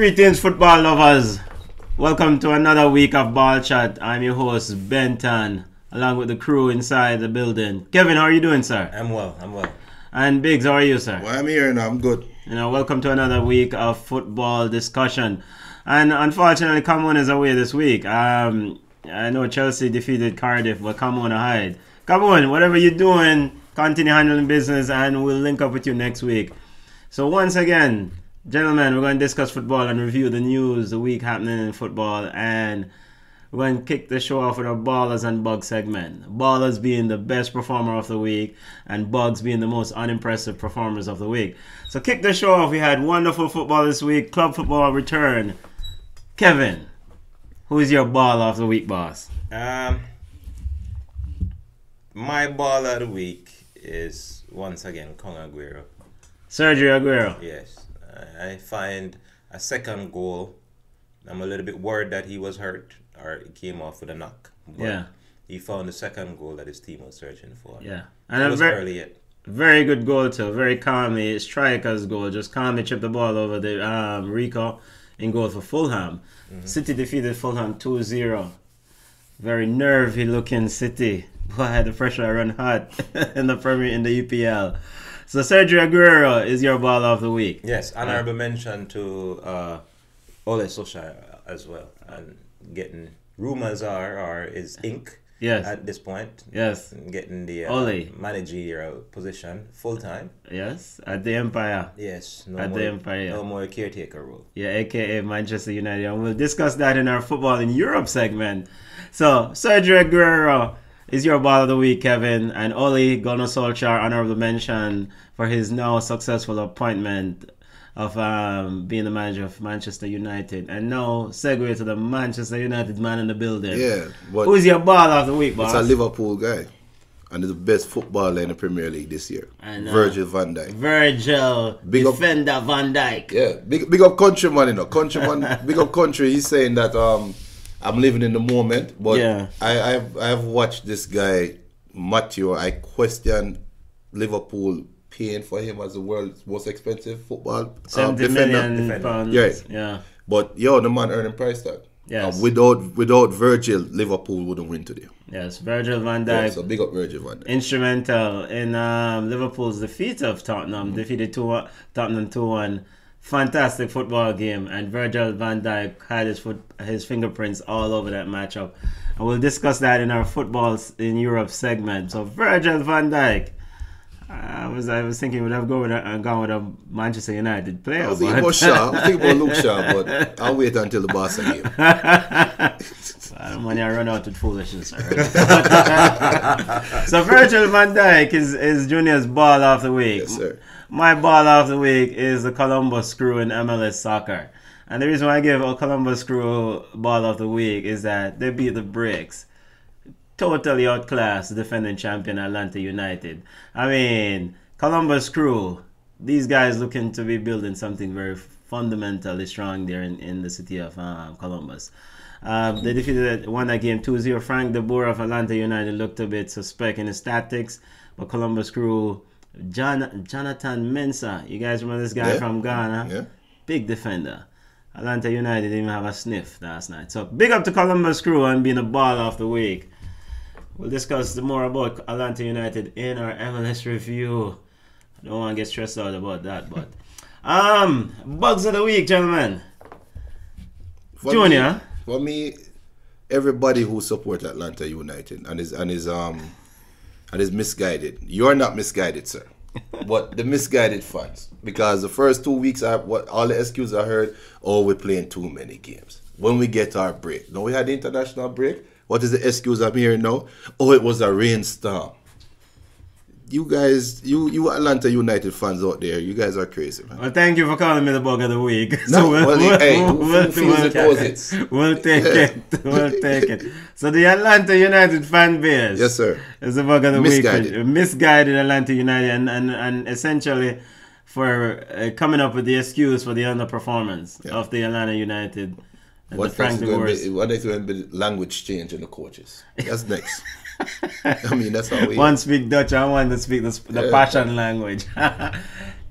Greetings, football lovers. Welcome to another week of Ball Chat. I'm your host, Benton, along with the crew inside the building. Kevin, how are you doing, sir? I'm well. And Biggs, how are you, sir? Well, I'm here and I'm good. Welcome to another week of football discussion. And unfortunately, Cameroon is away this week. I know Chelsea defeated Cardiff, but Cameroon hide. Cameroon, whatever you're doing, continue handling business, and we'll link up with you next week. So once again, gentlemen, we're going to discuss football and review the news, the week happening in football, and we're going to kick the show off with our Ballers and Bugs segment. Ballers being the best performer of the week, and Bugs being the most unimpressive performers of the week. So kick the show off. We had wonderful football this week. Club football return. Kevin, who is your baller of the week, boss? My baller of the week is once again Kong Aguero. Sergio Aguero. Yes. I find a second goal. I'm a little bit worried that he was hurt or he came off with a knock. But Yeah. he found the second goal that his team was searching for. Yeah. And it was early yet. Very good goal too. Very calmly. Striker's goal. Just calmly chipped the ball over the Rico in goal for Fulham. Mm-hmm. City defeated Fulham 2-0. Very nervy looking City. Boy, the pressure run hot in the EPL. So Sergio Aguero is your baller of the week. Yes, honorable mention to Ole Solskjaer as well. And getting rumors are is ink. Yes. At this point. Yes. Getting the managerial position full time. Yes. At the Empire. Yes. The Empire. No more caretaker role. Yeah, aka Manchester United. And we'll discuss that in our Football in Europe segment. So Sergio Aguero is your ball of the week, Kevin, and Ole Gunnar Solskjaer, honorable mention for his now successful appointment of being the manager of Manchester United. And now segue to the Manchester United man in the building. Yeah, but who is your ball of the week, boss? It's a Liverpool guy, and he's the best footballer in the Premier League this year. And, Virgil van Dijk. Big defender up, Van Dijk. Yeah, big up countryman, you know. Countryman, big up country. He's saying that I'm living in the moment, but yeah. I've watched this guy Matthew. I question Liverpool paying for him as the world's most expensive football 70 million pounds. Yeah. But the man earning price tag. Yes. Without Virgil, Liverpool wouldn't win today. Yes, Virgil van Dijk. Yeah, so big up Virgil van Dijk. Instrumental in Liverpool's defeat of Tottenham. Defeated Tottenham 2-1. Fantastic football game, and Virgil van Dijk had his fingerprints all over that matchup. And we'll discuss that in our Football in Europe segment. So Virgil van Dijk, I was thinking would have gone with a Manchester United player. I was thinking about Shaw. I was thinking about Luke Shaw, but I'll wait until the Barca game. When I run out with foolishness. So Virgil van Dijk is Junior's ball of the week. Yes, sir. My ball of the week is the Columbus Crew in MLS soccer. And the reason why I give a Columbus Crew ball of the week is that they beat the Bricks. Totally outclassed the defending champion Atlanta United. I mean, Columbus Crew, these guys looking to be building something very fundamentally strong there in the city of Columbus. They won that game 2-0. Frank de Boer of Atlanta United looked a bit suspect in his tactics, but Columbus Crew, Jonathan Mensah, you guys remember this guy from Ghana? Yeah. Big defender. Atlanta United didn't even have a sniff last night. So big up to Columbus Crew and being a ball of the week. We'll discuss more about Atlanta United in our MLS review. I don't want to get stressed out about that, but bugs of the week, gentlemen. Junior. For me, everybody who supports Atlanta United and is misguided. You're not misguided, sir. But the misguided fans, because the first 2 weeks, all the excuses I heard, we're playing too many games. When we get our break, we had the international break. What is the excuse I'm hearing now? It was a rainstorm. You guys, you Atlanta United fans out there, you guys are crazy, man. Well, thank you for calling me the bug of the week. We'll take it. So the Atlanta United fan base, yes, sir, is the bug of the misguided. week. Misguided Atlanta United, and essentially for coming up with the excuse for the underperformance of the Atlanta United. What next going to be language change in the coaches? That's next. I mean, that's how we... One speak Dutch and one to speak the passion language.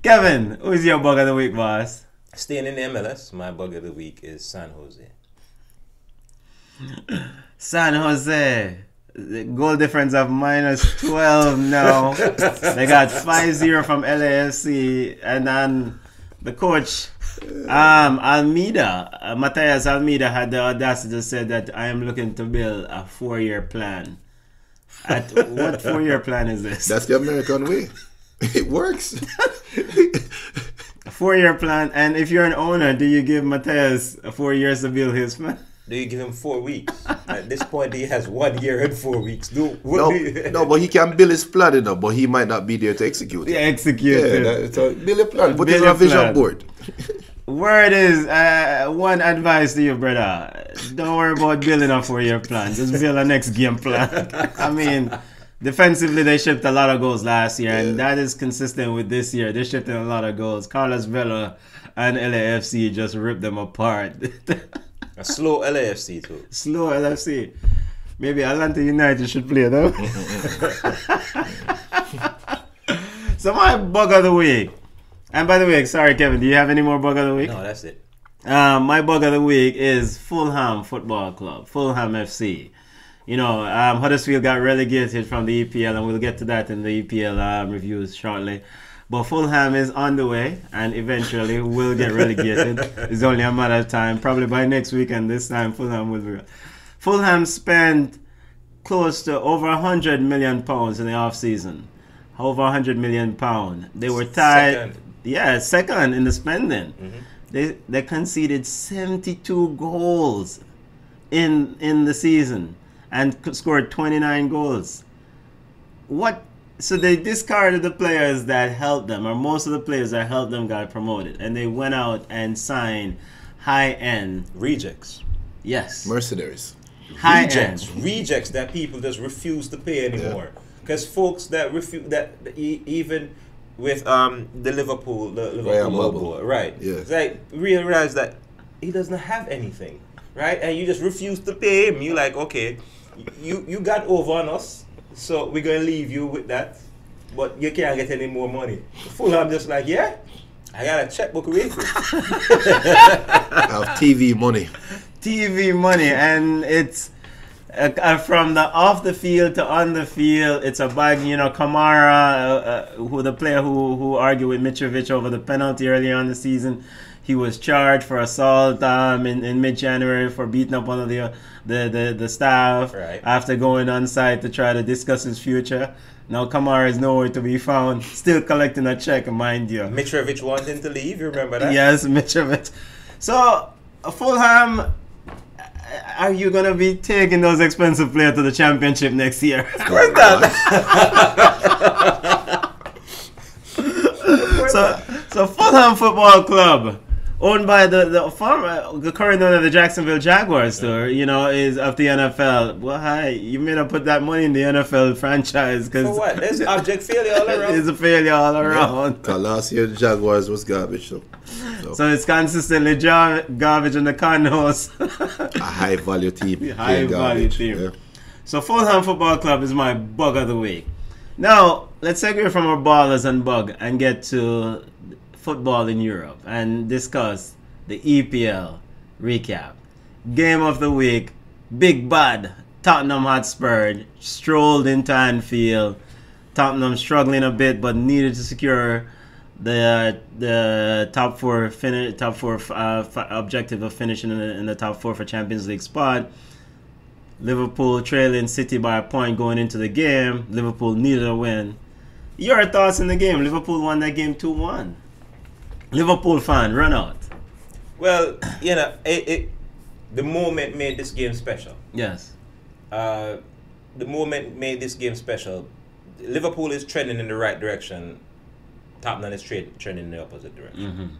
Kevin, who is your bug of the week, boss? Staying in the MLS, my bug of the week is San Jose. San Jose. The goal difference of -12 now. They got 5-0 from LAFC, and then the coach, Almeida, Matthias Almeida, had the audacity to say that I am looking to build a 4-year plan. What 4-year plan is this? That's the American way. It works. A 4-year plan, and if you're an owner, do you give Matthias 4 years to build his plan? Do you give him 4 weeks? At this point, he has 1 year and 4 weeks. No, but he can build his plan, you know, but he might not be there to execute it. Yeah, execute it. So build a plan. Put it Build on a a vision plan. board. Word is, one advice to you, brother. Don't worry about building a 4-year plan. Just build a next game plan. I mean, defensively, they shipped a lot of goals last year, and that is consistent with this year. They shipped in a lot of goals. Carlos Vela and LAFC just ripped them apart. A slow LAFC too. Slow LFC. Maybe Atlanta United should play them. So my bug of the week. And by the way, sorry Kevin, do you have any more bug of the week? No, that's it. My bug of the week is Fulham Football Club, Fulham FC. You know, Huddersfield got relegated from the EPL, and we'll get to that in the EPL reviews shortly. But Fulham is on the way, and eventually will get relegated. It's only a matter of time. Probably by next weekend, this time Fulham will be. Fulham spent close to over £100 million in the off season. Over £100 million. They were tied. Second in the spending. They conceded 72 goals in the season and scored 29 goals. So they discarded the players that helped them, or most of the players that helped them got promoted, and they went out and signed high-end Rejects. Yes, Mercenaries. Rejects that people just refuse to pay anymore. Because folks that refuse even with the Liverpool logo, right? Yeah. It's like realize that he doesn't have anything, right? And you just refuse to pay him. You like, okay, you got over on us, so we're gonna leave you with that, but you can't get any more money. Fulham just like, yeah, I got a checkbook waiting. I have TV money. TV money, and it's from the off the field to on the field. It's a bag. You know, Kamara, who the player who argued with Mitrovic over the penalty earlier on the season, he was charged for assault in mid-January for beating up one of the staff after going on site to try to discuss his future. Now Kamara is nowhere to be found, still collecting a check, mind you. Mitrovic wanting to leave, you remember that? Yes, Mitrovic. So, Fulham, are you going to be taking those expensive players to the championship next year? Of course not. So Fulham Football Club, owned by the current owner of the Jacksonville Jaguars, you know, is of the NFL. Well, hi, you may not put that money in the NFL franchise because for what? There's abject failure all around. It's a failure all around. Last year the Jaguars was garbage, so it's consistently garbage in the condos. a high value team. High value team. Yeah. So Fulham Football Club is my bug of the week. Now let's segue from our ballers and bug and get to football in Europe and discuss the EPL recap. Game of the week, Big Bad Tottenham Hotspur strolled into Anfield. Tottenham struggling a bit but needed to secure the top four objective of finishing in the top four for Champions League spot. Liverpool trailing City by a point going into the game. Liverpool needed a win. Your thoughts in the game? Liverpool won that game 2-1. Liverpool fan, run out. Well, you know, the moment made this game special. Yes. The moment made this game special. Liverpool is trending in the right direction. Tottenham is trending in the opposite direction.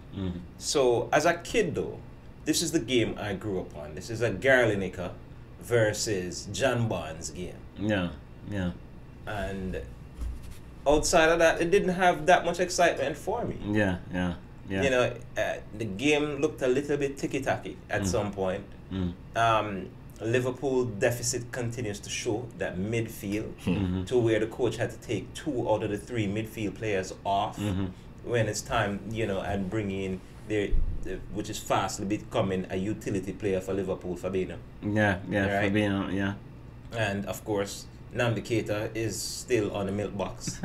So, as a kid, though, this is the game I grew up on. This is a Gary Lineker versus John Barnes game. Yeah. And outside of that, it didn't have that much excitement for me. Yeah. You know, the game looked a little bit ticky-tacky at some point. Liverpool deficit continues to show that midfield to where the coach had to take 2 out of the 3 midfield players off when it's time, you know, and bring in which is fastly becoming a utility player for Liverpool, Fabinho. Yeah, Right. Fabinho, yeah. And of course, Nnamdi Keita is still on the milk box.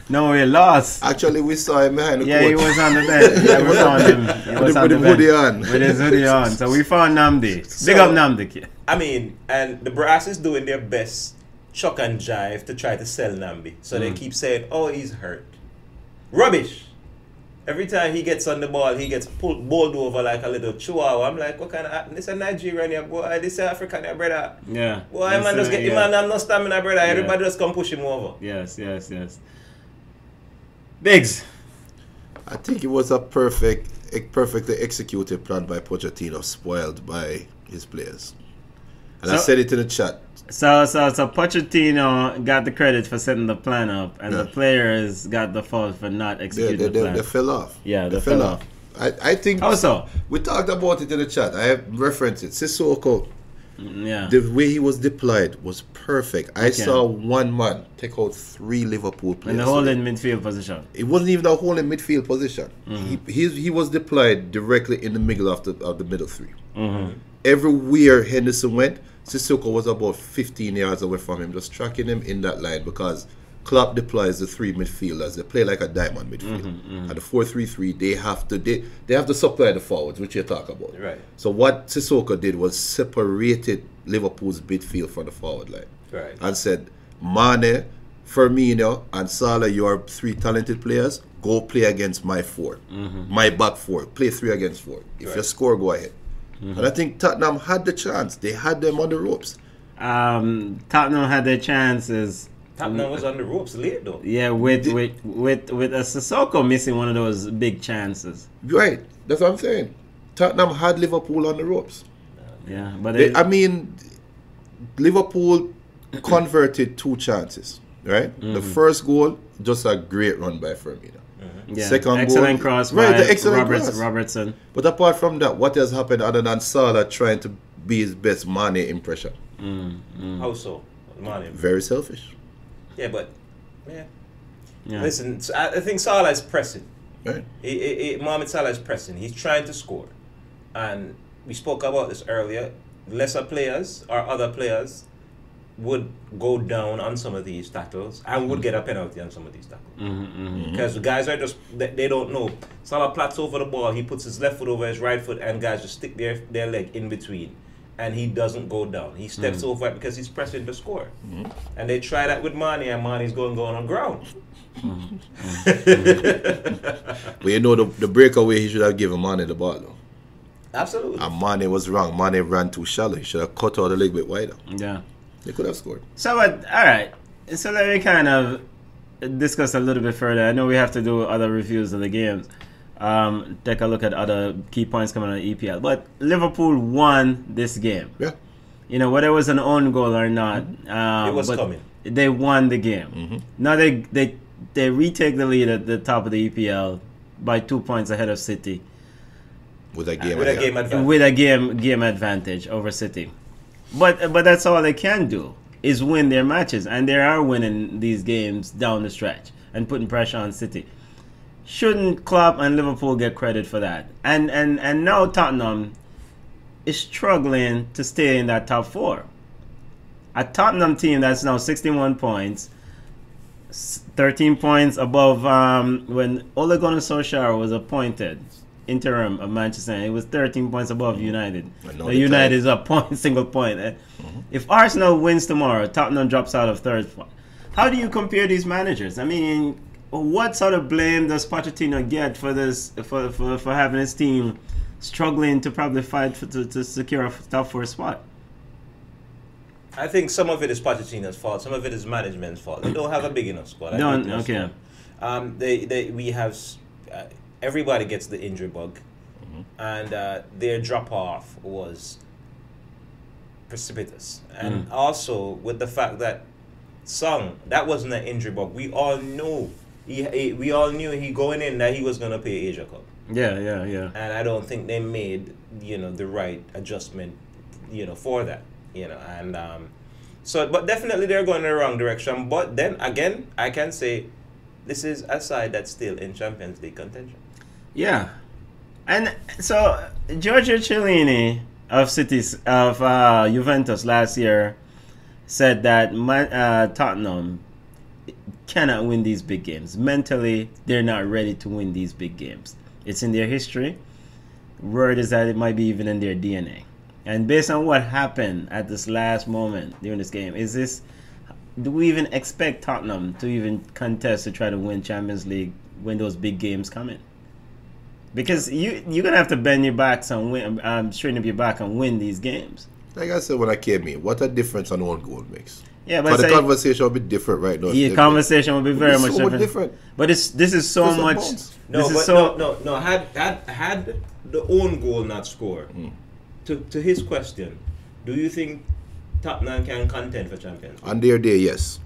No, we lost. Actually, we saw him behind the Yeah, court. he was on the bench. Yeah, we found him. He was on With the the bench. hoodie on. With his hoodie on. So we found Nnamdi. So- Big up Nnamdi. I mean, and the brass is doing their best chuck and jive to try to sell Nambi. So they keep saying, oh, he's hurt. Rubbish. Every time he gets on the ball, he gets bowled over like a little chihuahua. I'm like, what kind of... This is Nigerian here, boy. This is African here, brother. Yeah. Boy, man, just get him, man. I'm not stamina, brother. Everybody just come push him over. Yes. Biggs. I think it was a perfectly executed plan by Pochettino, spoiled by his players. And I So- said it in the chat. So Pochettino got the credit for setting the plan up, and the Yeah. players got the fault for not executing the plan. They fell off. Yeah, they fell off. I think How so? we talked about it in the chat. I have referenced it. Sissoko, Yeah. the way he was deployed was perfect. I Okay. saw one man take out 3 Liverpool players. In the holding midfield position. It wasn't even a whole in midfield position. He was deployed directly in the middle of the middle 3. Everywhere Henderson went, Sissoko was about 15 yards away from him, just tracking him in that line because Klopp deploys the 3 midfielders. They play like a diamond midfield. And the 4-3-3, they have to supply the forwards, which you talk about. Right. So what Sissoko did was separated Liverpool's midfield from the forward line. Right. And said, Mane, Firmino, and Salah, you are 3 talented players. Go play against my 4. My back 4. Play 3 against 4. If Right. you score, go ahead. And I think Tottenham had the chance. They had them on the ropes. Tottenham had their chances. Tottenham was on the ropes late, though. Yeah, with a Sissoko missing one of those big chances. Right. That's what I'm saying. Tottenham had Liverpool on the ropes. Yeah, but Liverpool converted 2 chances. Right? The first goal, just a great run by Firmino. yeah, second excellent goal- cross right, by the excellent cross. Robertson. But apart from that, what has happened other than Salah trying to be his best Mane impression? How so? Mane. Very selfish. Yeah, but... Yeah. Yeah. Listen, I think Salah is pressing. Right? Mohamed Salah is pressing. He's trying to score. And we spoke about this earlier. Lesser players or other players would go down on some of these tackles and would get a penalty on some of these tackles. Because the guys are just, they don't know. Salah plats over the ball, he puts his left foot over his right foot, and guys just stick their leg in between. And he doesn't go down. He steps over it because he's pressing to score. And they try that with Mane, and Mane's going on ground. But you know the breakaway, he should have given Mane the ball though. Absolutely. And Mane was wrong. Mane ran too shallow. He should have cut out a little bit wider. Yeah. They could have scored. So, all right. So let me kind of discuss a little bit further. I know we have to do other reviews of the games. Take a look at other key points coming on the EPL. But Liverpool won this game. Yeah. You know, whether it was an own goal or not, It was but coming. they won the game. Now they retake the lead at the top of the EPL by 2 points ahead of City With a game. With a ahead. game advantage. with a game advantage over City. But that's all they can do is win their matches, and they are winning these games down the stretch and putting pressure on City. Shouldn't Klopp and Liverpool get credit for that? And now Tottenham is struggling to stay in that top 4. A Tottenham team that's now 61 points, 13 points above when Ole Gunnar Solskjaer was appointed interim of Manchester United. It was 13 points above United. I know The the United time. is a single point. If Arsenal wins tomorrow, Tottenham drops out of third spot. How do you compare these managers? I mean, what sort of blame does Pochettino get for this, for having his team struggling to probably fight to secure a top 4 spot? I think some of it is Pochettino's fault. Some of it is management's fault. They don't have a big enough squad. Okay. We have everybody gets the injury bug, and their drop off was precipitous. And also with the fact that Song, that wasn't an injury bug. We all knew we all knew he going in that he was gonna play Asia Cup. Yeah. And I don't think they made the right adjustment for that. And but definitely they're going in the wrong direction. But then again, I can say this is a side that's still in Champions League contention. Yeah. And so Giorgio Chiellini of Juventus last year said that Tottenham cannot win these big games. Mentally, they're not ready to win these big games. It's in their history. Word is that it might be even in their DNA. And based on what happened at this last moment during this game, do we even expect Tottenham to even contest to try to win Champions League when those big games come in? Because you're gonna have to bend your backs and win, straighten up your back and win these games. Like I said when I came in, what a difference an own goal makes. Yeah, but the conversation will be different right now. The conversation will be very much different. But this is so much. No. Had the own goal not scored, to his question, do you think Tottenham can contend for Champions League? On their day, yes.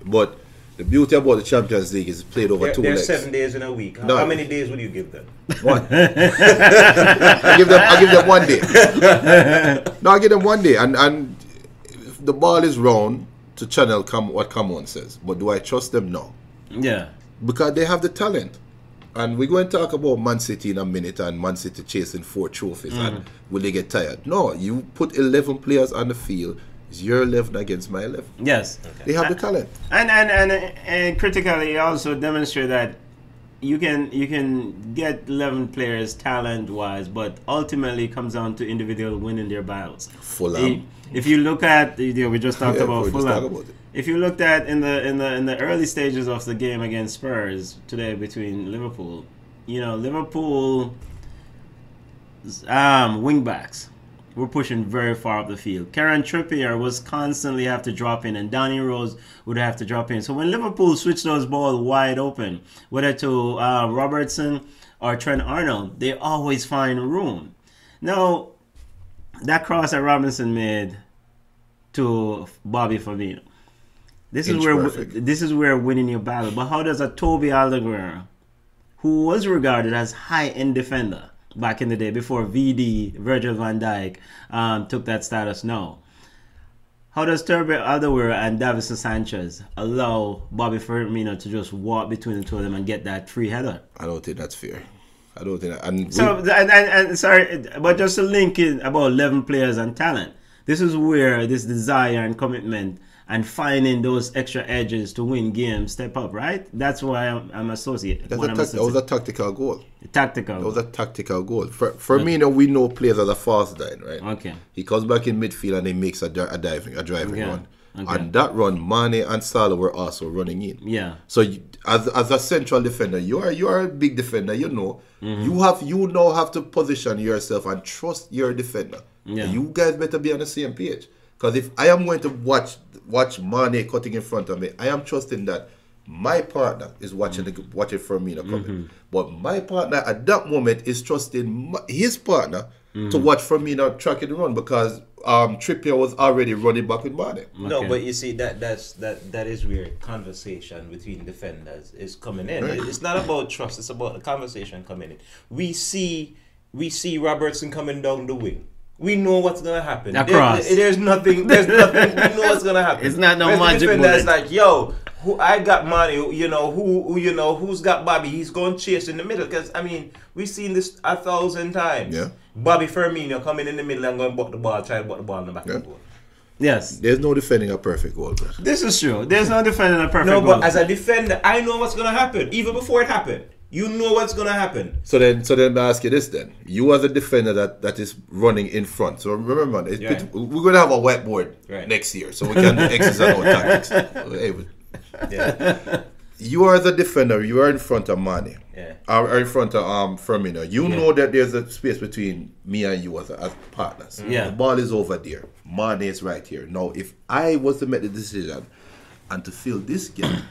But the beauty about the Champions League is played over 2 legs. There's 7 days in a week. How many days would you give them? One. I give them 1 day. No, I give them 1 day. And the ball is round to channel what Camon says. But do I trust them? No. Yeah. Because they have the talent. And we're going to talk about Man City in a minute and Man City chasing 4 trophies. And will they get tired? No, you put 11 players on the field. It's your 11 against my 11. Yes. Okay. They have the talent. And critically, it also demonstrates that you can get 11 players talent-wise, but ultimately it comes down to individual winning their battles. Fulham. If you look at, we just talked about Fulham. It. If you looked at in the early stages of the game against Spurs today between Liverpool, Liverpool wing backs were pushing very far up the field. Kieran Trippier was constantly have to drop in, and Danny Rose would have to drop in. So when Liverpool switched those balls wide open, whether to Robertson or Trent Arnold, they always find room. Now, that cross that Robinson made to Bobby Firmino, this is where winning your battle. But how does a Toby Alderweireld, who was regarded as high-end defender back in the day before Virgil van Dijk took that status now, how does Toby Alderweireld and Davinson Sanchez allow Bobby Firmino to just walk between the two of them and get that free header? I don't think that's fair. I don't think that. And sorry, but just to link in about 11 players and talent, this is where this desire and commitment and finding those extra edges to win games step up, right? That's why I'm associated. That was a tactical goal. That was a tactical goal. For me, we know players as a fast line, right? Okay. He comes back in midfield and he makes a driving run. Okay. And that run, Mane and Salah were also running in. Yeah. So as a central defender, you are a big defender. You know, you now have to position yourself and trust your defender. Yeah. And you guys better be on the same page. Because if I am going to watch Mane cutting in front of me, I am trusting that my partner is watching Firmino coming. But my partner at that moment is trusting his partner to watch Firmino tracking the run, because Trippier was already running back with Mane. Okay. No, but you see that is where conversation between defenders is coming in. Right. It's not about trust; it's about the conversation coming in. We see Robertson coming down the wing. We know what's gonna happen. There's nothing. We know what's gonna happen. It's not no magic bullet. It's like, I got Mane. Who's got Bobby? He's going to chase in the middle. Because we've seen this 1,000 times. Yeah. Bobby Firmino coming in the middle and going to butt the ball, try to butt the ball in the back of the goal. Yes. There's no defending a perfect goal, bro. This is true. There's no defending a perfect goal. No, but as a defender, I know what's gonna happen even before it happened. You know what's gonna happen. So then I ask you this then. You as a defender that is running in front. So remember, we're gonna have a whiteboard next year, so we can do X's and O tactics. You are the defender. You are in front of Mane. Yeah. Or in front of Firmino. You know that there's a space between me and you as partners. Yeah. The ball is over there. Mane is right here. Now, if I was to make the decision and to fill this gap,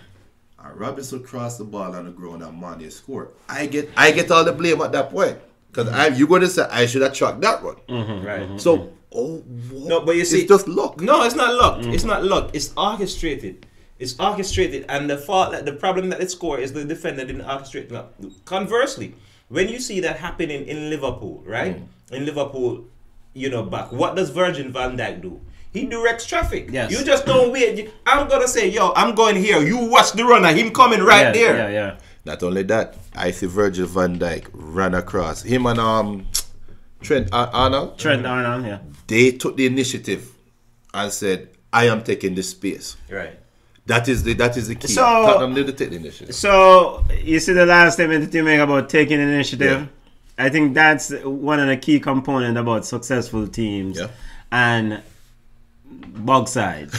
Robinson crossed the ball on the ground and Mane scored, I get all the blame at that point. Because you're going to say I should have tracked that one. Right. So, no, but you see, it's just luck. No, it's not luck. It's not luck. It's orchestrated. And the problem that it scored is the defender didn't orchestrate it. Conversely, when you see that happening in Liverpool, right? In Liverpool, back, what does Virgil van Dijk do? He directs traffic. Yes. You just don't wait. I'm gonna say, I'm going here. You watch the runner. Him coming right there. Yeah. Not only that, I see Virgil van Dijk ran across him and Trent Arnold. Trent Arnold, yeah. They took the initiative and said, "I am taking this space." Right. That is the key. So- Tottenham did take the initiative. So you see the last statement that you make about taking initiative. Yeah. I think that's one of the key components about successful teams. Yeah. And bug side,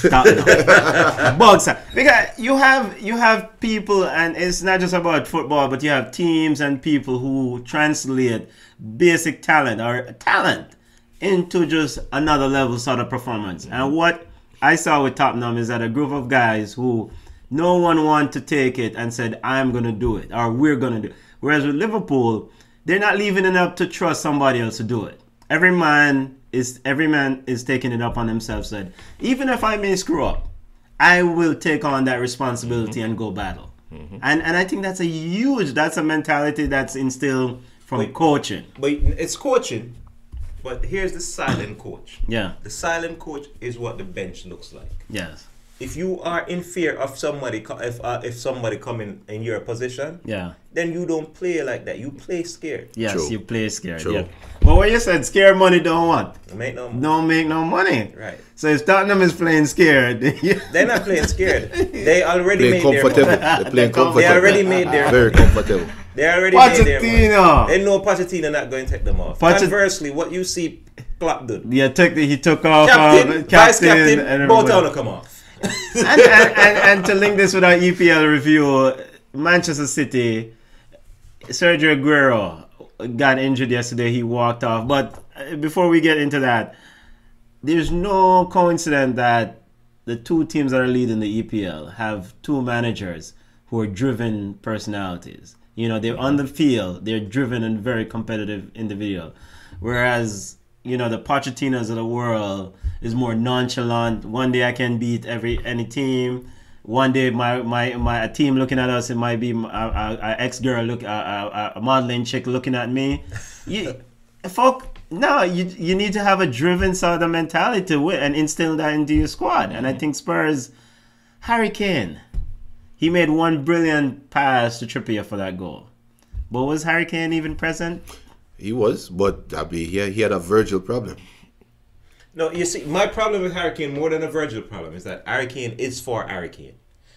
bug side, because you have people, and it's not just about football, but you have teams and people who translate basic talent or talent into just another level sort of performance. And what I saw with Tottenham is that a group of guys who no one wanted to take it and said, "I'm gonna do it," or "We're gonna do it." Whereas with Liverpool, they're not leaving it up to trust somebody else to do it. Every man is taking it up on himself. Said, even if I may screw up, I will take on that responsibility and go battle. And I think that's a mentality that's instilled from coaching. But it's coaching. But here's the silent coach. Yeah. The silent coach is what the bench looks like. Yes. If you are in fear of somebody, if somebody coming in your position, Yeah. then you don't play like that. You play scared. Yes, True. you play scared. True. Yeah. But what you said, scared money don't what? Make no money. Don't make no money. Right. So if Tottenham is playing scared, They're not playing scared. They already Playing made their comfortable. money. They're playing They comfortable. They already made their Very comfortable. They already made their money. Pochettino. They know Pochettino not going to take them off. Conversely, what you see Klopp do. Yeah, he took off Captain, vice captain, and both everybody. will come off. and to link this with our EPL review, Manchester City, Sergio Aguero got injured yesterday. He walked off. But before we get into that, there's no coincidence that the two teams that are leading the EPL have two managers who are driven personalities. You know, they're on the field, they're driven and very competitive individual. Whereas, you know, the Pochettinos of the world is more nonchalant. One day I can beat any team. One day my team looking at us, it might be a ex-girl, a modeling chick looking at me. You need to have a driven sort of mentality to win and instill that into your squad. And I think Spurs, Harry Kane, he made one brilliant pass to Trippier for that goal. But was Harry Kane even present? He was, but he had a Virgil problem. No, you see, my problem with Harry Kane, more than a Virgil problem, is that Harry Kane is for Harry Kane.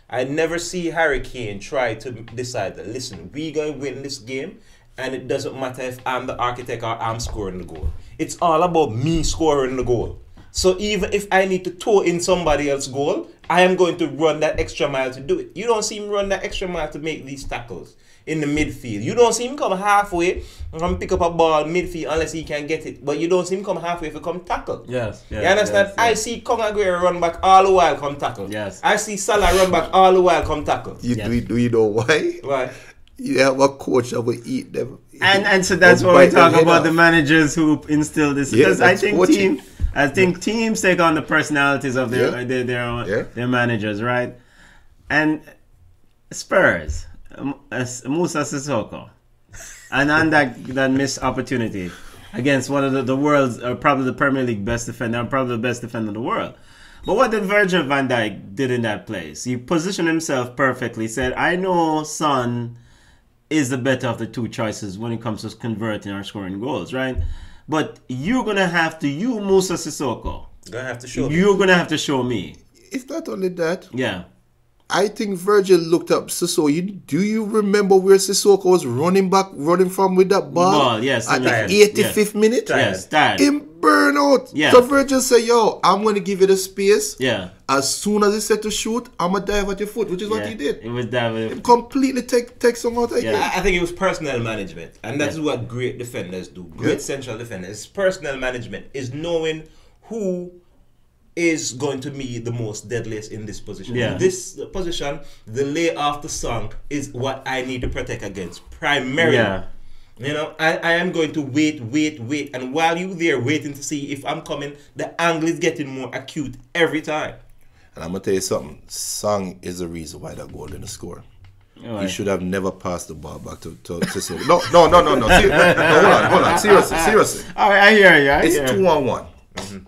I never see Harry Kane try to decide that, listen, we're going to win this game, and it doesn't matter if I'm the architect or I'm scoring the goal. It's all about me scoring the goal. So even if I need to toe in somebody else's goal, I am going to run that extra mile to do it. You don't see him run that extra mile to make these tackles in the midfield. You don't see him come halfway and come pick up a ball midfield unless he can get it. But you don't see him come halfway if he come tackle. Yes. You understand? Yes. I see Conor Aguero run back all the while come tackle. Yes. I see Salah run back all the while come tackle. Do you know why? Why? You have a coach that will eat them. And so that's why we talk about the managers who instill this. Because I think teams take on the personalities of their managers, right? And Spurs, Musa Sissoko, and on that missed opportunity against one of the world's, probably the Premier League best defender, probably the best defender in the world. But what did Virgil van Dijk did in that place? He positioned himself perfectly. Said, "I know Son is the better of the two choices when it comes to converting or scoring goals, right? But you're gonna have to, Musa Sissoko, you're gonna have to show me." It's not only that. Yeah. I think Virgil looked up Sissoko. Do you remember where Sissoko was running from with that ball? Yes. At the 85th minute? Yes, tired. In burnout. Yeah. So Virgil said, "Yo, I'm going to give you the space. Yeah. As soon as he said to shoot, I'm going to dive at your foot," which is what he did. It was dive. He completely take some out of it. I think it was personnel management. And that's what great defenders do. Great central defenders. Personnel management is knowing who is going to be the most deadliest in this position. Yeah. In this position, the lay off the sunk is what I need to protect against primarily. Yeah. You know, I am going to wait. And while you're there waiting to see if I'm coming, the angle is getting more acute every time. And I'm going to tell you something. Song is the reason why that goal didn't score. Right. He should have never passed the ball back to Sissoko. No. Hold on. Seriously. All right, I hear you. It's 2-on-1,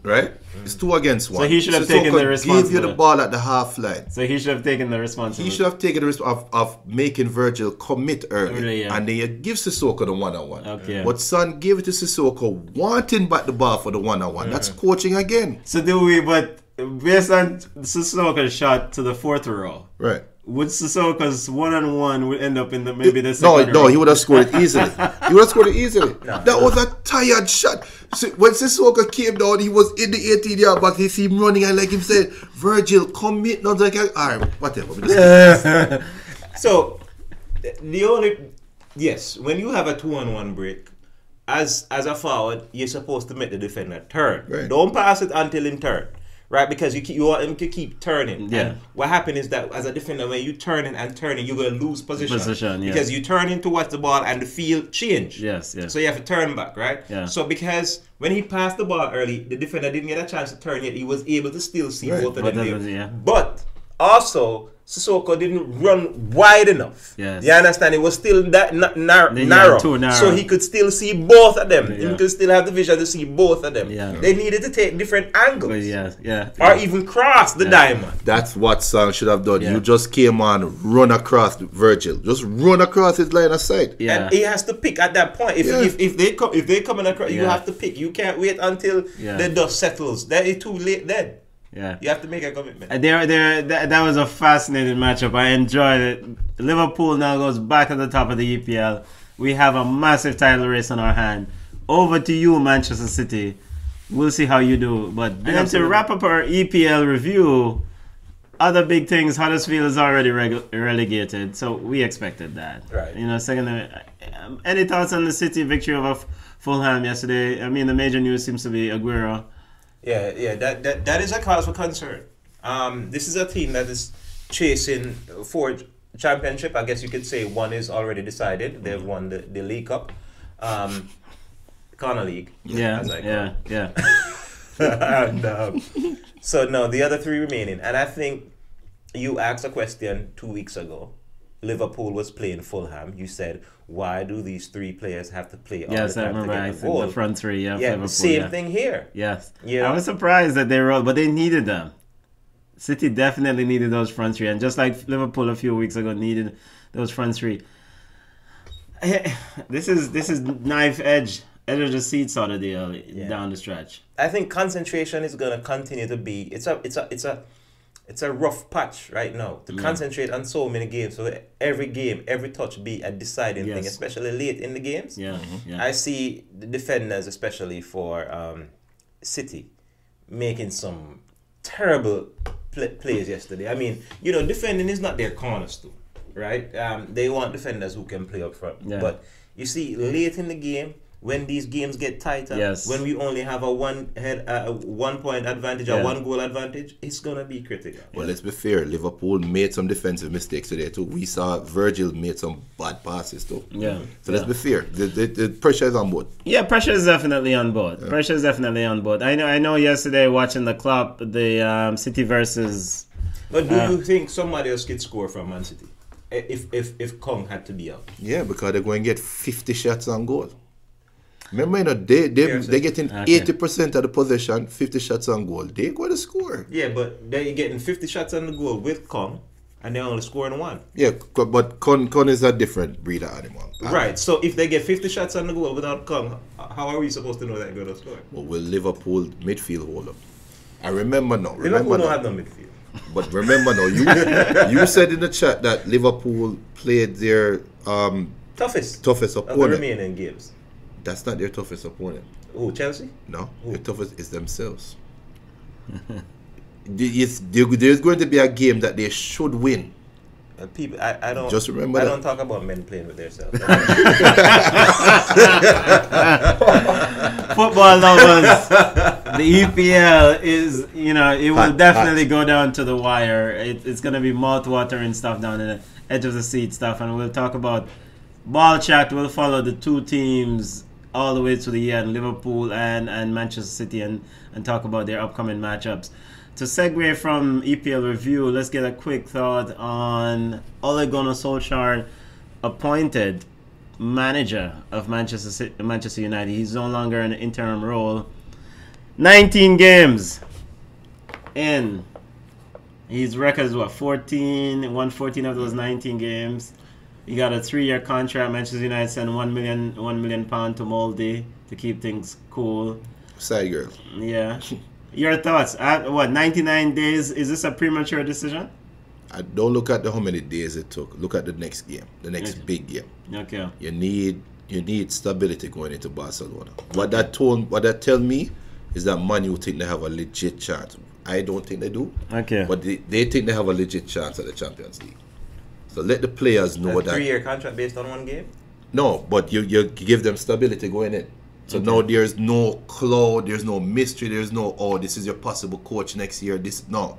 right? It's 2 against 1. So he should have taken the Gave you the responsibility. ball at the half line. So he should have taken the responsibility. He should have taken the risk of making Virgil commit early. Yeah. And then you give Sissoko the one-on-one. Okay. But Son gave it to Sissoko, wanting back the ball for the one-on-one. That's coaching again. So do we, but based on Sissoko's shot to the fourth row, Right. would Sissoko's one-on-one would end up in the maybe the second No, row? he would have scored it easily. That was a tired shot. So when Sissoko came down, he was in the 18-yard box. He see him running, and like him said, Virgil, commit. Not like, all right, whatever. So, the only... Yes, when you have a 2-on-1 break, as a forward, you're supposed to make the defender turn. Right. Don't pass it until him turn. Right, because you want him to keep turning. Yeah. And what happens is that as a defender, when you turning and turning, you're going to lose position. Yeah. Because you turn in towards the ball and the field change. Yes. So you have to turn back, right? Yeah. So because when he passed the ball early, the defender didn't get a chance to turn yet. He was able to still see Right. both of them there. Yeah. But also, Sissoko didn't run wide enough. Yes. You understand? It was still that narrow. Too narrow. So he could still see both of them. Yeah. He could still have the vision to see both of them. Yeah. They needed to take different angles. But yeah. Or even cross the diamond. That's what Son should have done. Yeah. You just came on, run across Virgil. Just run across his line of sight. Yeah. And he has to pick at that point. If they come in across, you Yeah. have to pick. You can't wait until the dust settles. That is too late then. Yeah. You have to make a commitment. That was a fascinating matchup. I enjoyed it. Liverpool now goes back at the top of the EPL. We have a massive title race on our hand. Over to you, Manchester City. We'll see how you do. But then to wrap up our EPL review, other big things, Huddersfield is already relegated, so we expected that. Right. You know, any thoughts on the City victory over Fulham yesterday? I mean, the major news seems to be Aguero. Yeah, that is a cause for concern. This is a team that is chasing for championship. I guess you could say one is already decided. They've won the League Cup, Corner League. Yeah. And so no, the other three remaining. And I think you asked a question 2 weeks ago. Liverpool was playing Fulham. You said, why do these three players have to play all Yes, the I time remember. to I get the think goal? the front three. Yeah, Yeah, Liverpool, same thing here. Yes. Yeah. I was surprised that they rolled, but they needed them. City definitely needed those front three, and just like Liverpool a few weeks ago needed those front three. This is knife edge of the seat sort of deal down the stretch. I think concentration is going to continue to be. It's a rough patch right now to concentrate on so many games. So that every game, every touch be a deciding thing, especially late in the games. Yeah. I see the defenders, especially for City, making some terrible plays yesterday. I mean, defending is not their cornerstone, right? They want defenders who can play up front. Yeah. But you see, late in the game, when these games get tighter, when we only have a 1 point advantage, a 1 goal advantage, it's gonna be critical. Well, let's be fair. Liverpool made some defensive mistakes today too. We saw Virgil made some bad passes too. Yeah. So let's be fair. The pressure is on both. Yeah, pressure is definitely on board. Pressure is definitely on board. I know. Yesterday watching the club, the City versus. But do you think somebody else could score from Man City if Kong had to be out? Yeah, because they're going to get 50 shots on goal. Remember, they're getting 80% of the possession, 50 shots on goal. They're going to score. Yeah, but they're getting 50 shots on the goal with Kong, and they're only scoring 1. Yeah, but Con is a different breed of animal. Right, so if they get 50 shots on the goal without Kong, how are we supposed to know they're going to score? Well, will Liverpool midfield hold up? I remember now. Liverpool don't have no midfield. But remember now, you said in the chat that Liverpool played their toughest of the opponent. remaining games. That's not their toughest opponent. Who, Chelsea? No, their toughest is themselves. There's going to be a game that they should win. And people, I don't Just remember I that. don't talk about men playing with themselves. Football lovers, the EPL is, it will definitely go down to the wire. It's going to be mouth-watering stuff down in the edge of the seat stuff, and we'll talk about ball chat. We'll follow the two teams all the way to the end, Liverpool and Manchester City, and talk about their upcoming matchups. To segue from EPL review, let's get a quick thought on Ole Gunnar Solskjaer, appointed manager of Manchester United. He's no longer in an interim role. 19 games, in. His record is what, 14, won 14 of those 19 games. He got a 3-year contract. Manchester United sent £1 million to Moldy to keep things cool. Side girl. Yeah. Your thoughts? 99 days? Is this a premature decision? I don't look at how many days it took. Look at the next game, the next big game. Okay. You need stability going into Barcelona. What that tell me is that Man U think they have a legit chance. I don't think they do. Okay. But they think they have a legit chance at the Champions League. So let the players know that. 3-year contract based on one game? No, but you give them stability going in. So now there's no cloud, there's no mystery, there's no, oh, this is your possible coach next year. No.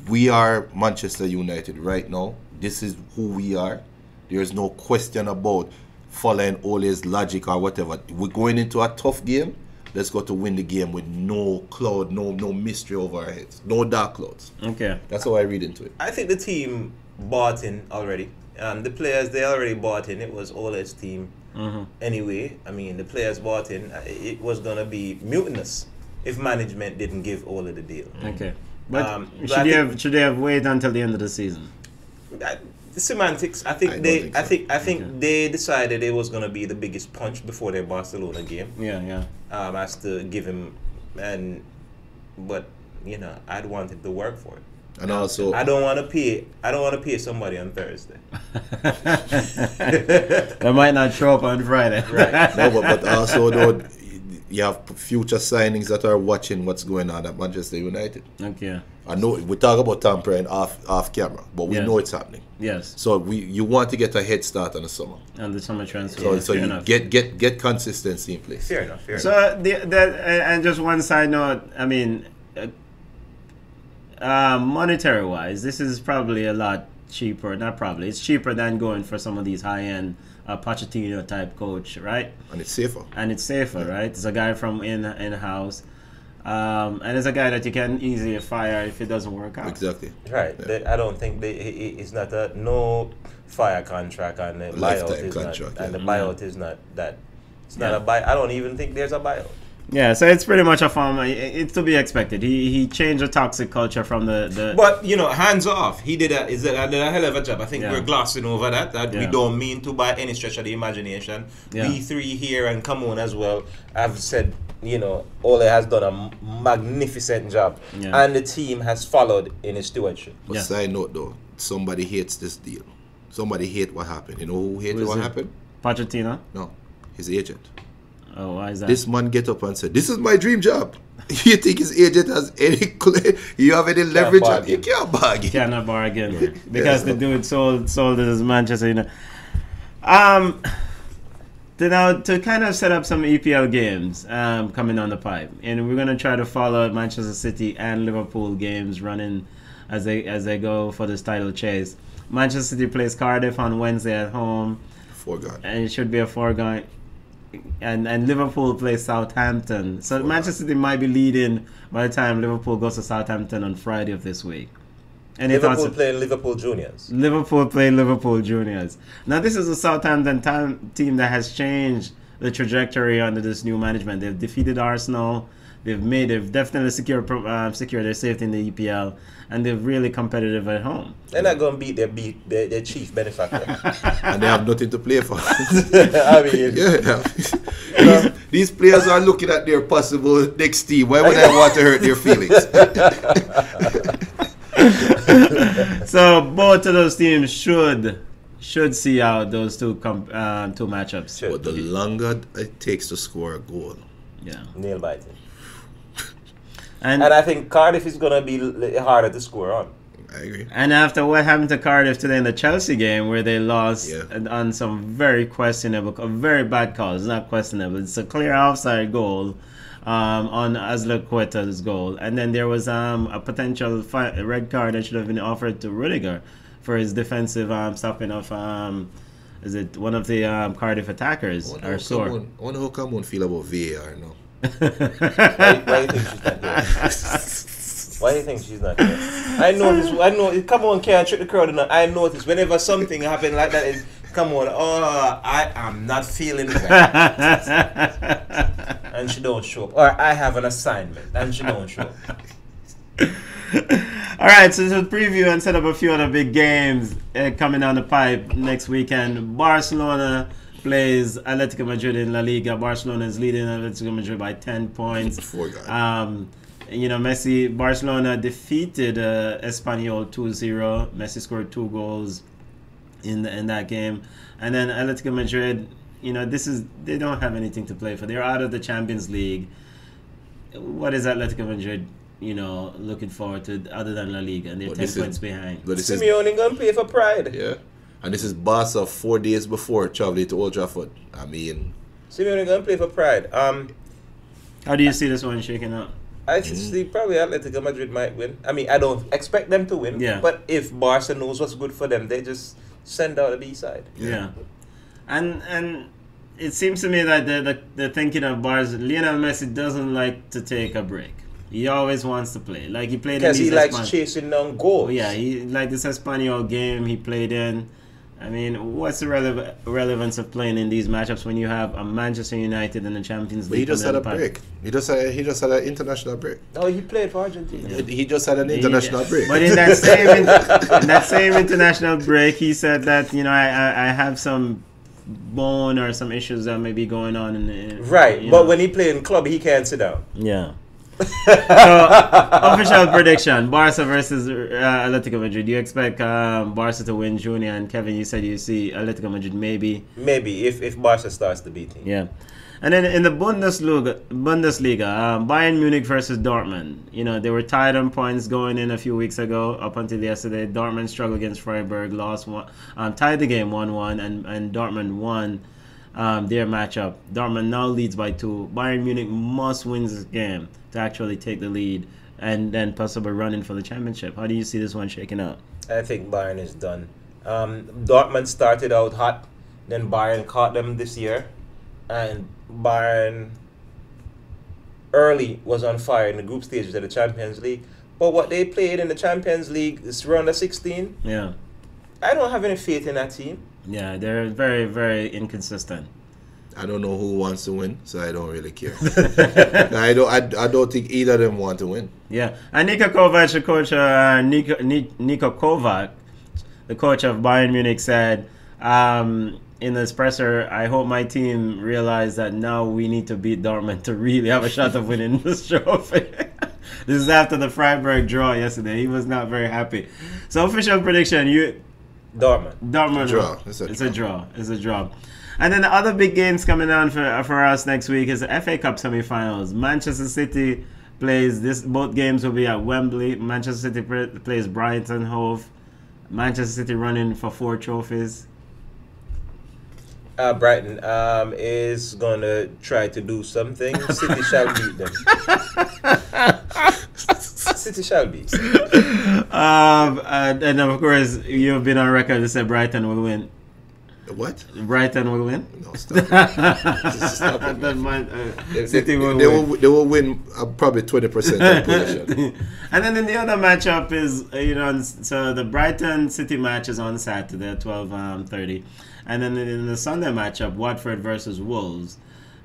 We are Manchester United right now. This is who we are. There's no question about following Ole's logic or whatever. We're going into a tough game. Let's go to win the game with no cloud, no mystery over our heads. No dark clouds. Okay. That's how I read into it. I think the team bought in already. The players, they already bought in. It was Ole's team. Anyway, I mean, the players bought in. It was going to be mutinous if management didn't give Ole the deal. Okay. But should they have waited until the end of the season? The semantics. I think they decided it was going to be the biggest punch before their Barcelona game. Yeah. As to give him, but you know, I'd wanted to work for it. And also, I don't want to pay somebody on Thursday. They might not show up on Friday. Right. No, but also though, you have future signings that are watching what's going on at Manchester United. Okay. I know we talk about tampering off camera, but we know it's happening. Yes. So you want to get a head start on the summer. And the summer transfer. So you get consistency in place. Fair enough. So and just one side note, I mean, monetary wise, this is probably a lot cheaper. Not probably, it's cheaper than going for some of these high end Pochettino type coach, right? And it's safer. Right? It's a guy from in house. And it's a guy that you can easily fire if it doesn't work out. Exactly. Right. Yeah. I don't think it's not no fire contract and the Lifetime buyout is contract, not, and yeah. the buyout is not that. It's not a buy. I don't even think there's a buyout. Yeah, so it's pretty much a form. It's to be expected. He changed the toxic culture from the. But you know, hands off. He did a hell of a job. I think we're glossing over that. We don't mean to by any stretch of the imagination. Yeah. We three here and come on as well. I've said, you know, Ole has done a magnificent job, and the team has followed in his stewardship. But side note though, somebody hates this deal. Somebody hate what happened. You know who hated what happened? Pochettino? No, his agent. Oh, why is that? This man get up and said, "This is my dream job." You think his agent has any? You have any leverage on? You can't bargain. Cannot bargain because the dude sold his Manchester United. To kind of set up some EPL games coming on the pipe, and we're gonna try to follow Manchester City and Liverpool games running as they go for this title chase. Manchester City plays Cardiff on Wednesday at home. Foregone. And it should be a foregone. And Liverpool plays Southampton. So Manchester City might be leading by the time Liverpool goes to Southampton on Friday of this week. Liverpool playing Liverpool Juniors. Liverpool play Liverpool Juniors. Now this is a Southampton team that has changed the trajectory under this new management. They've defeated Arsenal. They've definitely secured their safety in the EPL, and they're really competitive at home. They're not going to beat their chief benefactor. And they have nothing to play for. I mean, these players are looking at their possible next team. Why would I want to hurt their feelings? So both of those teams should see out those two matchups. But the longer it takes to score a goal, nail biting. And I think Cardiff is going to be harder to score on. I agree. And after what happened to Cardiff today in the Chelsea game, where they lost on some very very bad calls, not questionable. It's a clear offside goal on Azpilicueta's goal, and then there was a potential red card that should have been offered to Rudiger for his defensive stopping of is it one of the Cardiff attackers or sore. I wonder how come one feel about VAR now. Why do you think she's not there? I know. Come on, can't trick the crowd enough. I notice whenever something happens like that, is come on. Oh, I am not feeling that. And she don't show up. Or I have an assignment and she don't show up. All right, so to preview and set up a few other big games coming down the pipe next weekend. Barcelona plays Atletico Madrid in La Liga. Barcelona is leading Atletico Madrid by 10 points. Barcelona defeated Espanyol 2-0. Messi scored 2 goals in that game. And then Atletico Madrid, they don't have anything to play for. They're out of the Champions League. What is Atletico Madrid, looking forward to other than La Liga? And they're 10 points behind. Simeone gonna play for Pride. Yeah. And this is Barca 4 days before traveling to Old Trafford. I mean, Simeone gonna play for Pride. How do you see this one shaking out? I see probably Atletico Madrid might win. I mean, I don't expect them to win. Yeah. But if Barca knows what's good for them, they just send out a B side. Yeah. And it seems to me that the thinking of Barca, Lionel Messi doesn't like to take a break. He always wants to play. Like he played in because he likes chasing down goals. Oh, yeah, like this Espanyol game he played in. I mean, what's the relevance of playing in these matchups when you have a Manchester United in the Champions League? But he just had a break. He just had an international break. No, he played for Argentina. Yeah. He just had an international break. But in that same international break, he said that I have some bone or some issues that may be going on right. But when he played in club, he can't sit down. Yeah. So, official prediction: Barca versus Atletico Madrid. Do you expect Barca to win, Junior? And Kevin, you said you see Atletico Madrid maybe. Maybe if Barca starts the beating. Yeah. And then in the Bundesliga, Bayern Munich versus Dortmund. They were tied on points going in a few weeks ago up until yesterday. Dortmund struggled against Freiburg, tied the game 1-1, and Dortmund won their matchup. Dortmund now leads by 2. Bayern Munich must win this game to actually take the lead and then possibly run in for the championship. How do you see this one shaking out? I think Bayern is done. Dortmund started out hot, then Bayern caught them this year, and Bayern early was on fire in the group stages of the Champions League. But what they played in the Champions League, this round of 16, yeah, I don't have any faith in that team. Yeah, they're very, very inconsistent. I don't know who wants to win, so I don't really care. I don't think either of them want to win. Yeah, and Niko Kovac, the coach, Niko Kovac, the coach of Bayern Munich, said in his presser, "I hope my team realize that now we need to beat Dortmund to really have a shot of winning this trophy." This is after the Freiburg draw yesterday. He was not very happy. So official prediction: Dortmund. Draw. It's a draw. And then the other big games coming on for us next week is the FA Cup semi-finals. Manchester City plays both games will be at Wembley. Manchester City plays Brighton Hove. Manchester City running for 4 trophies. Brighton is going to try to do something. City shall beat them. City shall beat. And of course, you've been on record to say Brighton will win. What? Brighton will win? No, stop it. Stop it. City will win. They will win probably 20% of possession. And then in the other matchup is, so the Brighton City match is on Saturday at 12:30. And then in the Sunday matchup, Watford versus Wolves.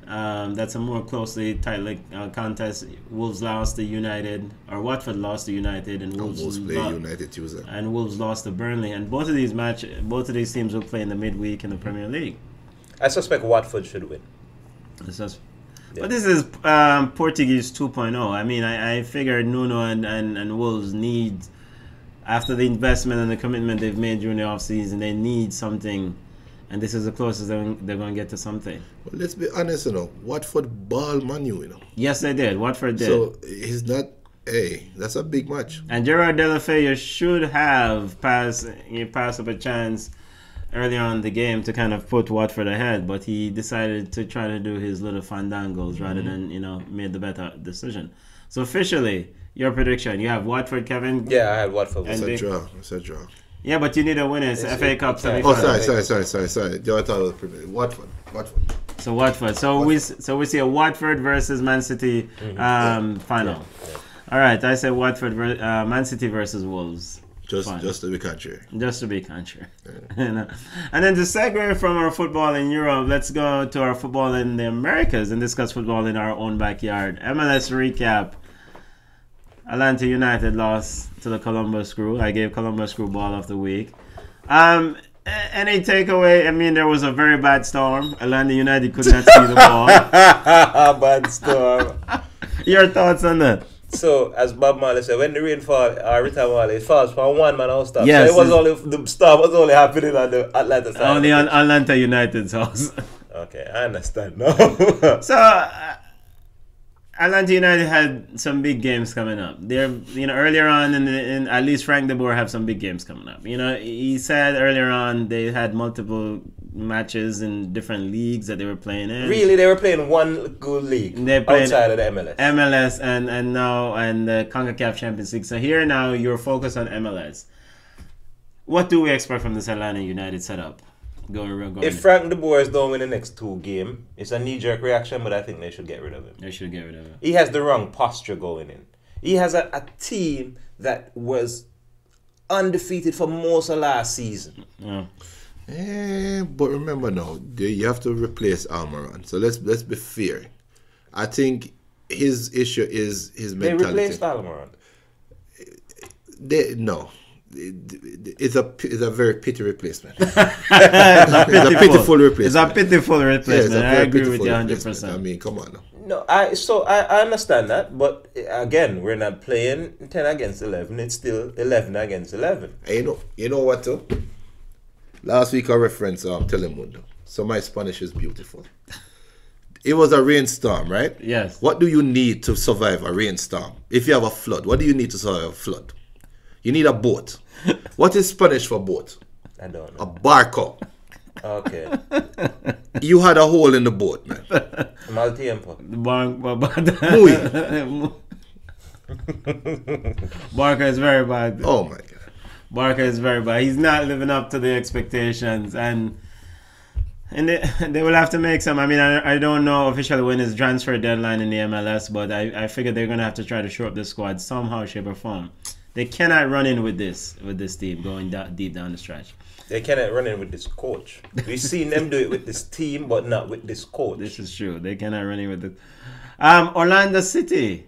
That's a more closely tight contest. Wolves lost to United, or Watford lost to United, and Wolves play United Tuesday. And Wolves lost to Burnley. And both of these teams will play in the midweek in the Premier League. I suspect Watford should win. But this is Portuguese 2.0. I mean, I figure Nuno and Wolves need, after the investment and the commitment they've made during the offseason, they need something. And this is the closest they're going to get to something. Well, let's be honest, Watford ball Manu, Yes, they did. Watford did. So he's not. Hey, that's a big match. And Gerard Deulofeu should have passed up a chance early on in the game to kind of put Watford ahead, but he decided to try to do his little fandangos rather than made the better decision. So officially, your prediction: you have Watford, Kevin. Yeah, I had Watford. It's a draw. Yeah, but you need a winner. It's FA Cup semi-final. Oh, sorry. I thought it was Watford. So Watford. So we see a Watford versus Man City final. Yeah. All right, I say Watford, Man City versus Wolves. Just to be contrary. Just to be contrary. Yeah. And then to segue from our football in Europe, let's go to our football in the Americas and discuss football in our own backyard. MLS recap. Atlanta United lost to the Columbus Crew. I gave Columbus Crew ball of the week. Any takeaway? I mean, there was a very bad storm. Atlanta United could not see the ball. Bad storm. Your thoughts on that? So, as Bob Marley said, when the rain falls, Rita Marley, it falls from one man house top. Yes, so it was only the storm was only happening on the Atlanta side. Only on Atlanta United's house. Okay, I understand now. So, Atlanta United had some big games coming up. They're, earlier on, in at least Frank de Boer have some big games coming up. He said earlier on they had multiple matches in different leagues that they were playing in. Really, they were playing one good league outside of the MLS. MLS and now the CONCACAF Champions League. So here now you're focused on MLS. What do we expect from this Atlanta United setup? Going. If Frank de Boer don't win the next 2 games, it's a knee-jerk reaction, but I think they should get rid of him. They should get rid of him. He has the wrong posture going in. He has a team that was undefeated for most of last season. Yeah. But remember now, you have to replace Almiron. So let's be fair. I think his issue is his mentality. They replaced Almiron. No. It's a very pity replacement. It's a pitiful replacement. It's a pitiful replacement. Yeah, I agree with you 100%. I mean, come on now. No, I understand that, but again, we're not playing 10 against 11. It's still 11 against 11. And you know what though? Last week I referenced Telemundo. So my Spanish is beautiful. It was a rainstorm, right? Yes. What do you need to survive a rainstorm? If you have a flood, what do you need to survive a flood? You need a boat. What is Spanish for boat? I don't know. A barco. Okay. You had a hole in the boat, man. Mal tiempo. Muy. Barca is very bad. Oh my God. Barca is very bad. He's not living up to the expectations, and they will have to make some. I mean, I don't know officially when is transfer deadline in the MLS, but I figure they're gonna have to try to shore up the squad somehow, shape or form. They cannot run in with this team going deep down the stretch. They cannot run in with this coach. We've seen them do it with this team, but not with this coach. This is true. They cannot run in with it. Orlando City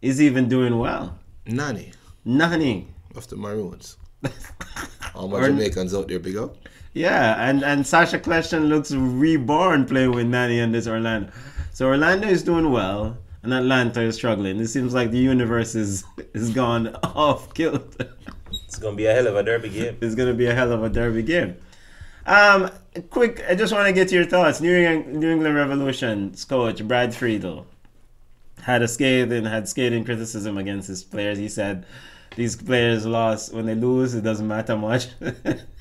is even doing well. Nani. Of the Maroons. All my Jamaicans out there, big up. Yeah, and Sasha Kleshton looks reborn playing with Nani and this Orlando. So Orlando is doing well, and Atlanta is struggling. It seems like the universe is gone off kilter. It's going to be a hell of a derby game. It's going to be a hell of a derby game. Quick, I just want to get your thoughts. New England Revolution's coach, Brad Friedel, had scathing criticism against his players. He said these players lost. When they lose, it doesn't matter much.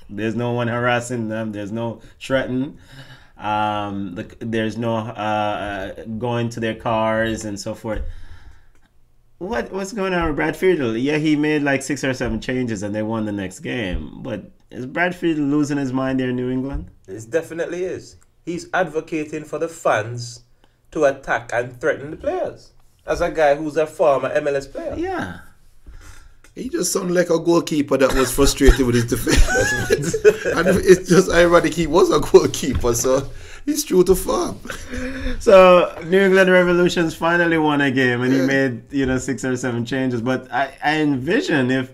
There's no one harassing them. There's no threatening. There's no going to their cars and so forth. What's going on with Brad Friedel? Yeah, he made like 6 or 7 changes and they won the next game. But is Brad Friedel losing his mind there in New England? It definitely is. He's advocating for the fans to attack and threaten the players. As a guy who's a former MLS player. Yeah. He just sounded like a goalkeeper that was frustrated with his defenders. And it's just ironic he was a goalkeeper, so he's true to form. So New England Revolutions finally won a game, and he made 6 or 7 changes. But I envision if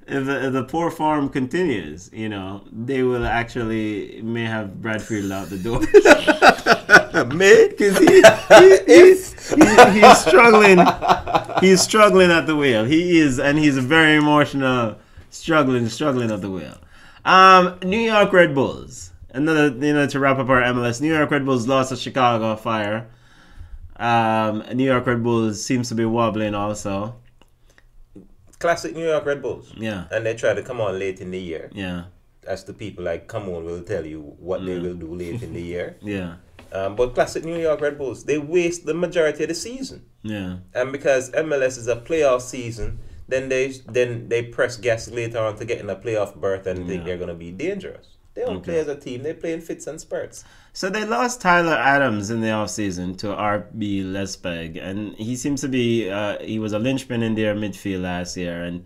the poor form continues, they will may have Brad Friedel out the door. Because he's struggling. He's struggling at the wheel. He is, and he's very emotional, struggling at the wheel. New York Red Bulls. Another, to wrap up our MLS, New York Red Bulls lost to Chicago Fire. New York Red Bulls seems to be wobbling also. Classic New York Red Bulls. Yeah. And they try to come on late in the year. Yeah. As the people like Come On will tell you what they will do late in the year. Yeah. But classic New York Red Bulls, they waste the majority of the season. Yeah. And because MLS is a playoff season, then they press gas later on to get in a playoff berth and think they're going to be dangerous. They don't play as a team. They play in fits and spurts. So they lost Tyler Adams in the offseason to RB Lespeg. And he seems to be, he was a linchpin in their midfield last year. And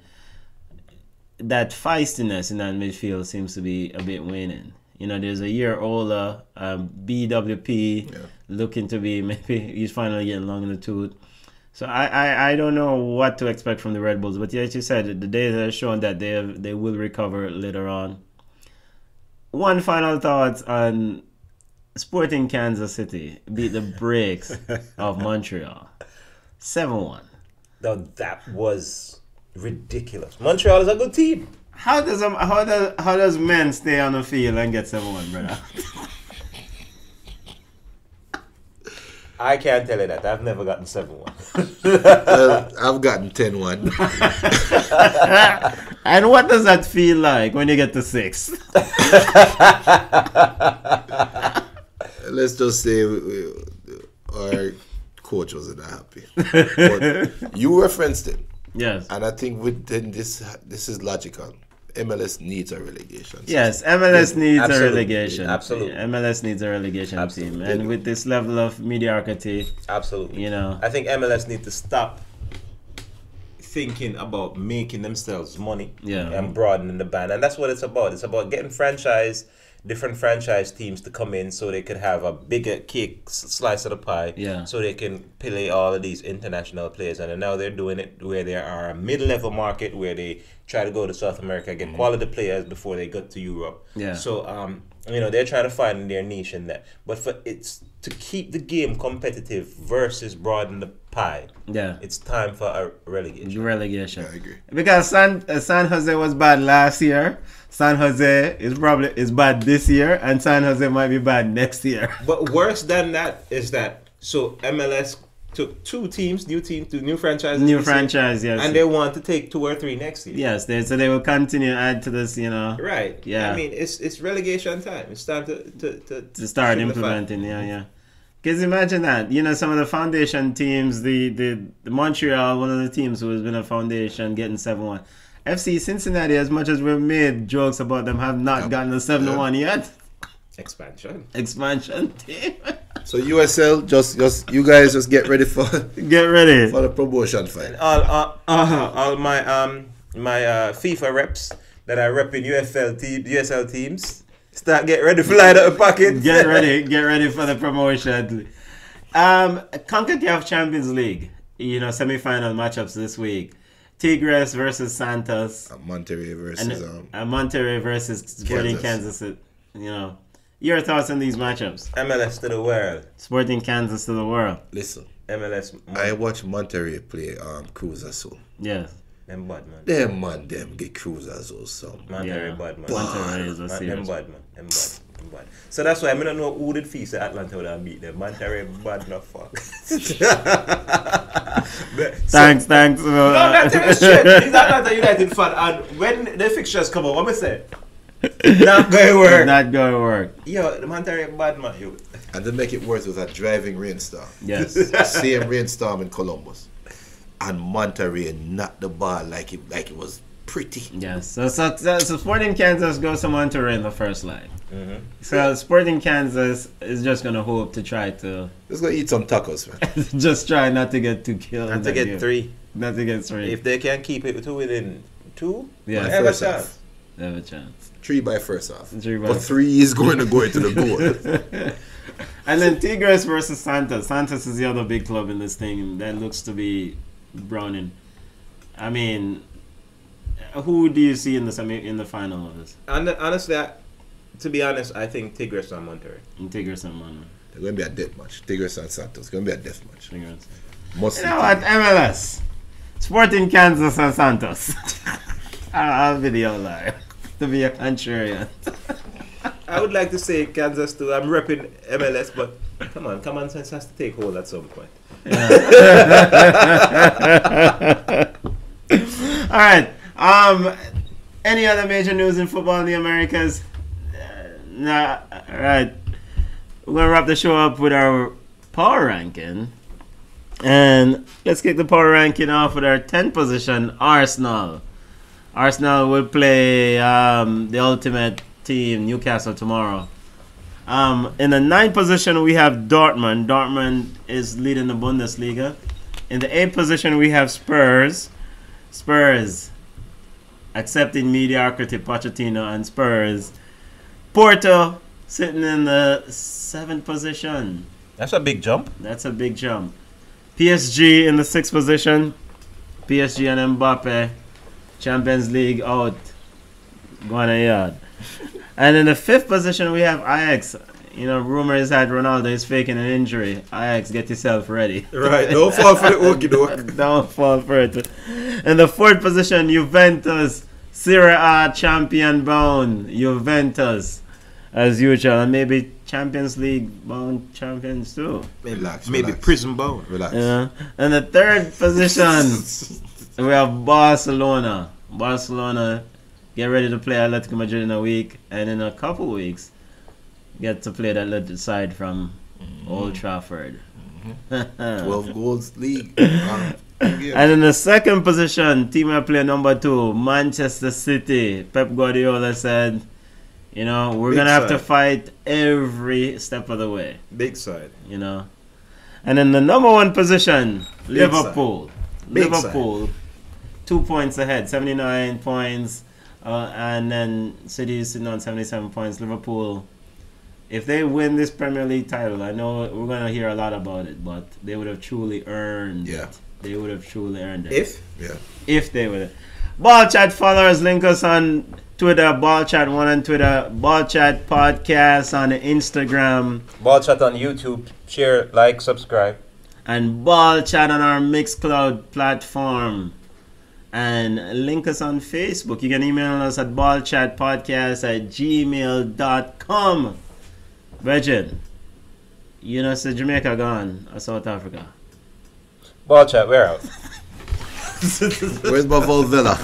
that feistiness in that midfield seems to be a bit waning. There's a year older, BWP, looking to be, maybe he's finally getting long in the tooth. So I don't know what to expect from the Red Bulls, but as you said, the data has shown that they will recover later on. One final thought on Sporting Kansas City beat the brakes of Montreal 7-1. Now that was ridiculous. Montreal is a good team. How does men stay on the field and get 7-1, brother? I can't tell you that. I've never gotten 7-1. Well, I've gotten 10-1. And what does that feel like when you get to 6? Let's just say our coach wasn't happy. But you referenced it. Yes. And I think within this is logical. MLS needs a relegation. Yes, MLS needs a Absolutely. relegation. Absolutely. MLS needs a relegation Absolutely. team. And with this level of mediocrity, Absolutely. you know. I think MLS need to stop thinking about making themselves money and broadening the band. And that's what it's about. It's about getting different franchise teams to come in so they could have a bigger cake slice of the pie. Yeah. So they can play all of these international players. And now they're doing it where there are a mid-level market where they try to go to South America, get quality players before they go to Europe. Yeah. So they're trying to find their niche in that. But for it's to keep the game competitive versus broaden the pie. Yeah. It's time for a relegation. Relegation. I agree. Because San Jose was bad last year. San Jose is bad this year, and San Jose might be bad next year. But worse than that is that MLS took two new franchises. New this year, franchise, yes. and they want to take 2 or 3 next year. Yes, so they will continue to add to this, Right. Yeah. I mean, it's relegation time. It's time to start simplify. implementing. Yeah. Because imagine that, some of the foundation teams, the Montreal, one of the teams who has been a foundation, getting 7-1. FC Cincinnati, as much as we've made jokes about them, have not gotten the 7-1 yet. Expansion team. So USL, just you guys just get ready for the promotion fight. All my FIFA reps that are repping USL teams, get ready for light up a pocket. Get ready for the promotion. CONCACAF Champions League, semi-final matchups this week. Tigres versus Santos. Monterrey versus Sporting Kansas. Your thoughts on these matchups? MLS to the world. Sporting Kansas to the world. Listen, MLS. I watched Monterrey play Cruz Azul. Yes. Them bad man. Them get Cruz Azul some. Monterrey bad man. Monterrey is a serious. Them bad. So that's why I don't know who did face Atlanta would have beat them. Monterrey bad no fuck. Thanks. No, that's it. Shit. He's Atlanta United fan, and when the fixtures come out, what me say? Not going to work. Yo, the Monterrey bad man, yo. And to make it worse, was a driving rainstorm. Yes. Same rainstorm in Columbus. And Monterrey knocked the ball like it was pretty. Yes. So Sporting Kansas goes to Monterrey in the first line. Mm-hmm. So Sporting Kansas is just gonna hope to try to Let's go eat some tacos, man. just try not to get too killed. Not to get 3. Not to get 3. If they can keep it to within 2, Yeah. they have a First chance. half. They have a chance. 3 by first half. 3 by But 3 is going to go into the goal. And then Tigres versus Santos. Santos is the other big club in this thing that looks to be browning. I mean, who do you see in the final of this? And honestly, to be honest, I think Tigres and Monterrey. Tigres and Monterrey. It's going to be a death match. Tigres and Santos. It's going to be a death match. Tigres. Mostly You know what? MLS. Sporting Kansas and Santos. I'll be the outlier. To be a contrarian. I would like to say Kansas too. I'm repping MLS, but come on, common sense has to take hold at some point. Yeah. All right. Any other major news in football in the Americas? Nah. All right. We're gonna wrap the show up with our power ranking, and let's kick the power ranking off with our 10th position, Arsenal. Arsenal will play the ultimate team, Newcastle, tomorrow. In the 9th position, we have Dortmund. Dortmund is leading the Bundesliga. In the 8th position, we have Spurs. Spurs accepting mediocrity, Pochettino and Spurs. Porto sitting in the 7th position. That's a big jump. That's a big jump. PSG in the 6th position. PSG and Mbappe. Champions League out. Going a yard. And in the 5th position, we have Ajax. You know, rumors that Ronaldo is faking an injury. Ajax, get yourself ready. Right, don't fall for the okey doke. Don't fall for it. In the 4th position, Juventus. Serie A champion bound. Juventus. As usual. And maybe Champions League bound champions too. Maybe prison bound. Relax. Yeah. In the 3rd position, we have Barcelona. Barcelona get ready to play Atletico Madrid in a week. And in a couple weeks, get to play that little side from Old Trafford. 12 goals league. And in the 2nd position, team I play number 2, Manchester City. Pep Guardiola said, you know, we're going to have to fight every step of the way. Big side. You know. And in the number 1 position, Big Liverpool. Big Liverpool, 2 points ahead, 79 points. And then City is sitting on 77 points. Liverpool, if they win this Premier League title, I know we're going to hear a lot about it, but they would have truly earned it. They would have truly earned it. If they would. Ball Chat followers, link us on Twitter, Ball Chat 1 on Twitter, Ball Chat Podcast on Instagram. Ball Chat on YouTube. Share, like, subscribe. And Ball Chat on our Mixcloud platform. And link us on Facebook. You can email us at ballchatpodcast@gmail.com. Virgin, you know, say Jamaica gone or South Africa. Ball Chat, we're out. Where's my Volvilla?